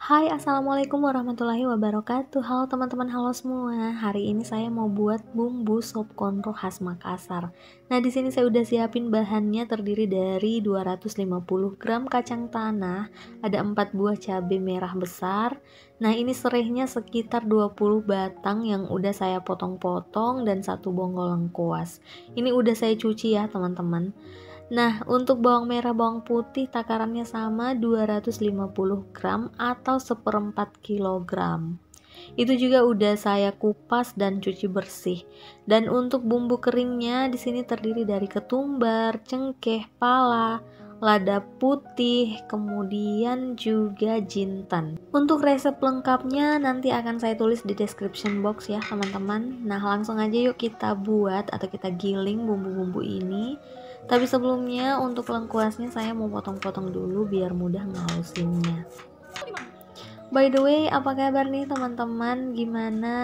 Hai, assalamualaikum warahmatullahi wabarakatuh. Halo teman-teman, halo semua. Hari ini saya mau buat bumbu sop konro khas Makassar. Nah, di sini saya udah siapin bahannya, terdiri dari 250 gram kacang tanah, ada 4 buah cabai merah besar. Nah, ini serehnya sekitar 20 batang yang udah saya potong-potong dan 1 bonggol lengkuas. Ini udah saya cuci ya, teman-teman. Nah, untuk bawang merah bawang putih takarannya sama 250 gram atau 1/4 kilogram. Itu juga udah saya kupas dan cuci bersih. Dan untuk bumbu keringnya di sini terdiri dari ketumbar, cengkeh, pala, lada putih, kemudian juga jinten. Untuk resep lengkapnya nanti akan saya tulis di description box ya, teman-teman. Nah, langsung aja yuk kita buat atau kita giling bumbu-bumbu ini. Tapi sebelumnya untuk lengkuasnya saya mau potong-potong dulu biar mudah ngalusinnya. By the way, apa kabar nih teman-teman? Gimana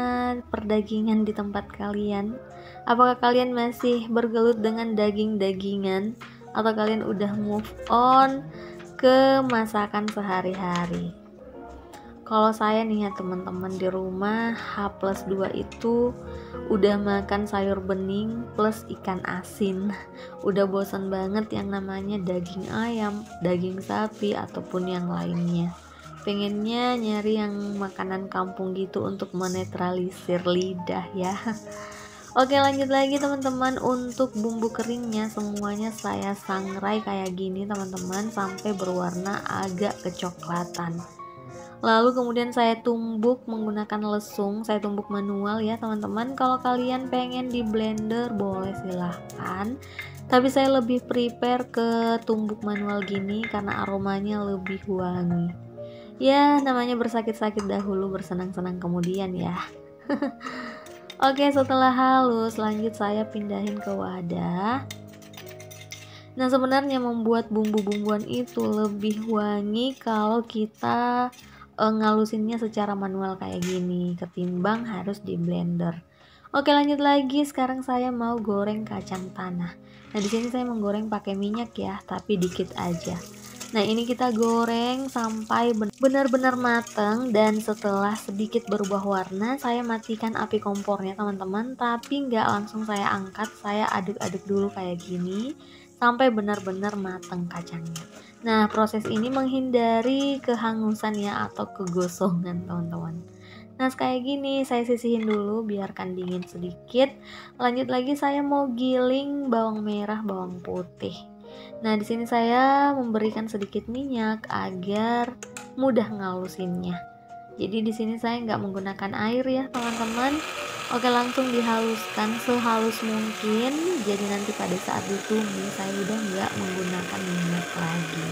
perdagingan di tempat kalian? Apakah kalian masih bergelut dengan daging-dagingan? Atau kalian udah move on ke masakan sehari-hari? Kalau saya nih ya teman-teman, di rumah H+2 itu udah makan sayur bening plus ikan asin. Udah bosan banget yang namanya daging ayam, daging sapi ataupun yang lainnya. Pengennya nyari yang makanan kampung gitu untuk menetralisir lidah ya. Oke, lanjut lagi teman-teman. Untuk bumbu keringnya semuanya saya sangrai kayak gini teman-teman, sampai berwarna agak kecoklatan. Lalu kemudian saya tumbuk menggunakan lesung, saya tumbuk manual ya teman-teman. Kalau kalian pengen di blender boleh silahkan, tapi saya lebih prepare ke tumbuk manual gini karena aromanya lebih wangi. Ya, namanya bersakit-sakit dahulu, bersenang-senang kemudian ya. Oke, setelah halus lanjut saya pindahin ke wadah. Nah, sebenarnya membuat bumbu-bumbuan itu lebih wangi kalau kita ngalusinnya secara manual kayak gini ketimbang harus di blender. Oke, lanjut lagi. Sekarang saya mau goreng kacang tanah. Nah, di sini saya menggoreng pakai minyak ya, tapi dikit aja. Nah, ini kita goreng sampai benar-benar matang, dan setelah sedikit berubah warna, saya matikan api kompornya teman-teman, tapi nggak langsung saya angkat, saya aduk-aduk dulu kayak gini sampai benar-benar matang kacangnya. Nah, proses ini menghindari kehangusan ya atau kegosongan teman-teman. Nah, kayak gini saya sisihin dulu, biarkan dingin sedikit. Lanjut lagi saya mau giling bawang merah, bawang putih. Nah, di sini saya memberikan sedikit minyak agar mudah ngalusinnya. Jadi di sini saya nggak menggunakan air ya teman-teman. Oke, langsung dihaluskan sehalus mungkin. Jadi nanti pada saat ditumis saya udah nggak menggunakan minyak lagi.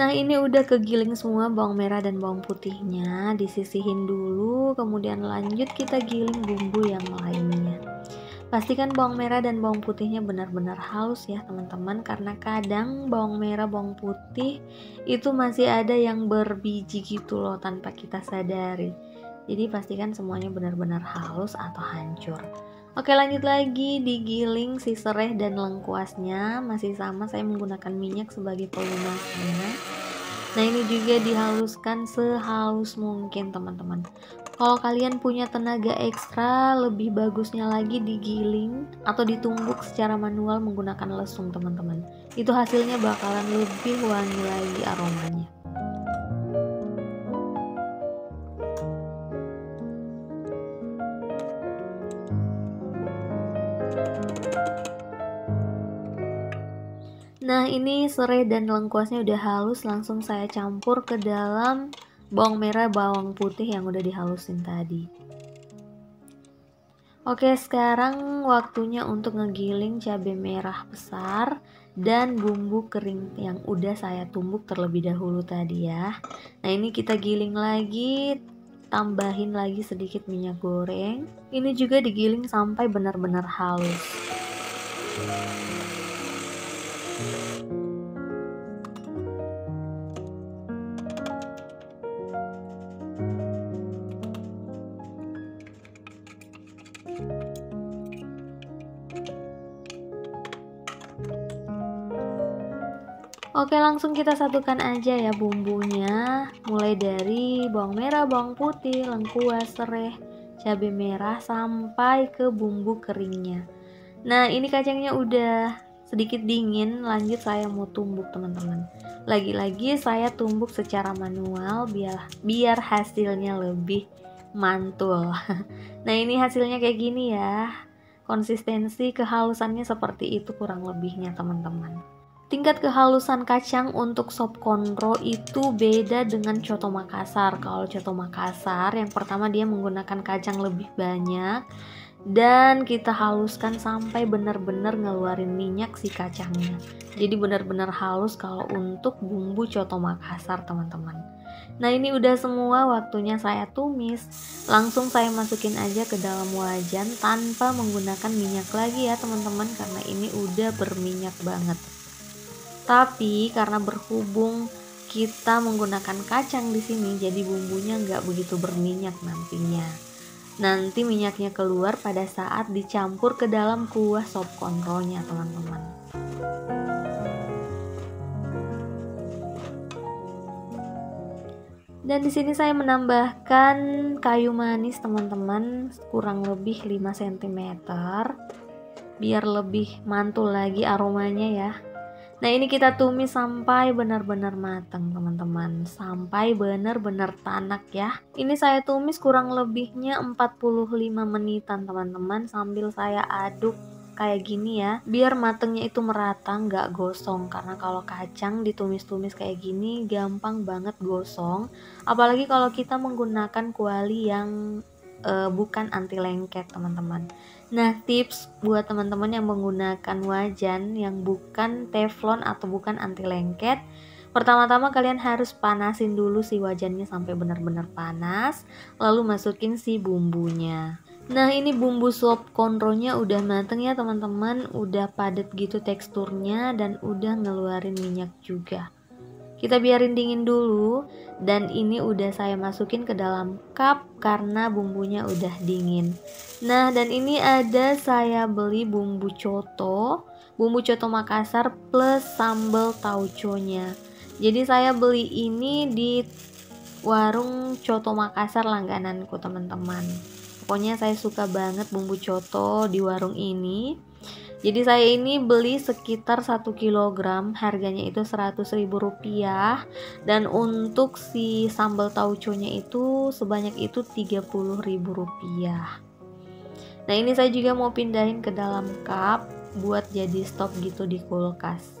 Nah, ini udah kegiling semua bawang merah dan bawang putihnya, disisihin dulu, kemudian lanjut kita giling bumbu yang lainnya. Pastikan bawang merah dan bawang putihnya benar-benar halus ya teman-teman, karena kadang bawang merah bawang putih itu masih ada yang berbiji gitu loh tanpa kita sadari. Jadi pastikan semuanya benar-benar halus atau hancur. Oke, lanjut lagi digiling si serai dan lengkuasnya. Masih sama, saya menggunakan minyak sebagai pelunasnya. Nah, ini juga dihaluskan sehalus mungkin teman-teman. Kalau kalian punya tenaga ekstra, lebih bagusnya lagi digiling atau ditumbuk secara manual menggunakan lesung teman-teman. Itu hasilnya bakalan lebih wangi lagi aromanya. Nah, ini serai dan lengkuasnya udah halus, langsung saya campur ke dalam bawang merah, bawang putih yang udah dihalusin tadi. Oke, sekarang waktunya untuk ngegiling cabai merah besar dan bumbu kering yang udah saya tumbuk terlebih dahulu tadi ya. Nah, ini kita giling lagi, tambahin lagi sedikit minyak goreng. Ini juga digiling sampai benar-benar halus. Oke, langsung kita satukan aja ya bumbunya, mulai dari bawang merah, bawang putih, lengkuas, serai, cabai merah sampai ke bumbu keringnya. Nah, ini kacangnya udah sedikit dingin, lanjut saya mau tumbuk teman-teman. Lagi-lagi saya tumbuk secara manual biar hasilnya lebih mantul. Nah, ini hasilnya kayak gini ya. Konsistensi kehalusannya seperti itu kurang lebihnya teman-teman. Tingkat kehalusan kacang untuk sop konro itu beda dengan coto Makassar. Kalau coto Makassar yang pertama dia menggunakan kacang lebih banyak dan kita haluskan sampai benar-benar ngeluarin minyak si kacangnya. Jadi benar-benar halus kalau untuk bumbu coto Makassar teman-teman. Nah, ini udah semua, waktunya saya tumis. Langsung saya masukin aja ke dalam wajan tanpa menggunakan minyak lagi ya teman-teman, karena ini udah berminyak banget. Tapi karena berhubung kita menggunakan kacang di sini, jadi bumbunya nggak begitu berminyak nantinya. Nanti minyaknya keluar pada saat dicampur ke dalam kuah sop konronya, teman-teman. Dan di sini saya menambahkan kayu manis, teman-teman, kurang lebih 5 cm biar lebih mantul lagi aromanya ya. Nah, ini kita tumis sampai benar-benar matang teman-teman, sampai benar-benar tanak ya. Ini saya tumis kurang lebihnya 45 menitan teman-teman, sambil saya aduk kayak gini ya, biar matengnya itu merata, nggak gosong. Karena kalau kacang ditumis-tumis kayak gini gampang banget gosong, apalagi kalau kita menggunakan kuali yang bukan anti lengket teman-teman. Nah, tips buat teman-teman yang menggunakan wajan yang bukan teflon atau bukan anti lengket, pertama-tama kalian harus panasin dulu si wajannya sampai benar-benar panas, lalu masukin si bumbunya. Nah, ini bumbu sop konronya udah mateng ya teman-teman, udah padat gitu teksturnya dan udah ngeluarin minyak juga. Kita biarin dingin dulu, dan ini udah saya masukin ke dalam cup karena bumbunya udah dingin. Nah, dan ini ada saya beli bumbu coto Makassar plus sambal tauconya. Jadi saya beli ini di warung coto Makassar langgananku teman-teman. Pokoknya saya suka banget bumbu coto di warung ini. Jadi saya ini beli sekitar 1 kg, harganya itu Rp100.000, dan untuk si sambal tauconya itu sebanyak itu Rp30.000. Nah, ini saya juga mau pindahin ke dalam cup buat jadi stok gitu di kulkas.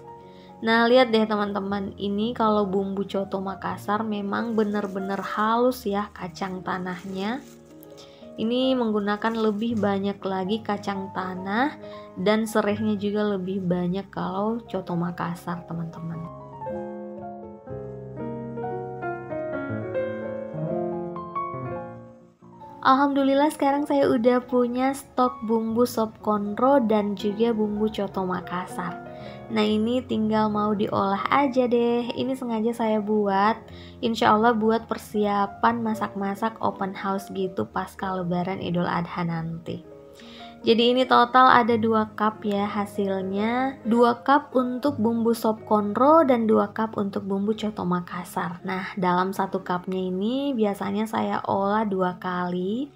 Nah, lihat deh teman-teman, ini kalau bumbu coto Makassar memang benar-benar halus ya kacang tanahnya. Ini menggunakan lebih banyak lagi kacang tanah dan serehnya juga lebih banyak kalau coto Makassar teman-teman. Alhamdulillah sekarang saya udah punya stok bumbu sop konro dan juga bumbu coto Makassar. Nah, ini tinggal mau diolah aja deh. Ini sengaja saya buat, insya Allah buat persiapan masak-masak open house gitu pasca lebaran Idul Adha nanti. Jadi ini total ada 2 cup ya hasilnya, 2 cup untuk bumbu sop konro dan 2 cup untuk bumbu coto Makassar. Nah, dalam 1 cupnya ini biasanya saya olah 2 kali,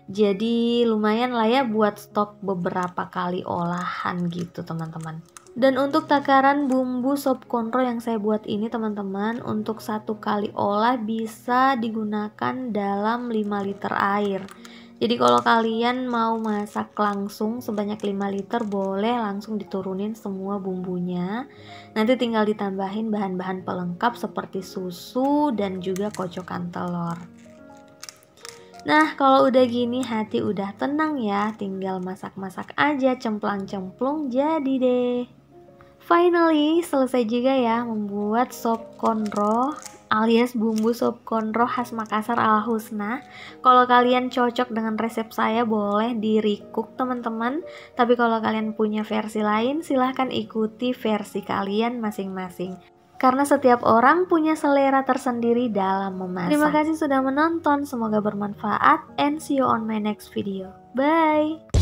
jadi lumayan lah ya buat stok beberapa kali olahan gitu teman-teman. Dan untuk takaran bumbu sop konro yang saya buat ini teman-teman, untuk 1 kali olah bisa digunakan dalam 5 liter air. Jadi kalau kalian mau masak langsung sebanyak 5 liter, boleh langsung diturunin semua bumbunya. Nanti tinggal ditambahin bahan-bahan pelengkap seperti susu dan juga kocokan telur. Nah, kalau udah gini hati udah tenang ya, tinggal masak-masak aja, cemplang-cemplung jadi deh. Finally, selesai juga ya membuat sop konro alias bumbu sop konro khas Makassar ala Husna. Kalau kalian cocok dengan resep saya, boleh di recook teman-teman. Tapi kalau kalian punya versi lain, silahkan ikuti versi kalian masing-masing. Karena setiap orang punya selera tersendiri dalam memasak. Terima kasih sudah menonton, semoga bermanfaat and see you on my next video. Bye!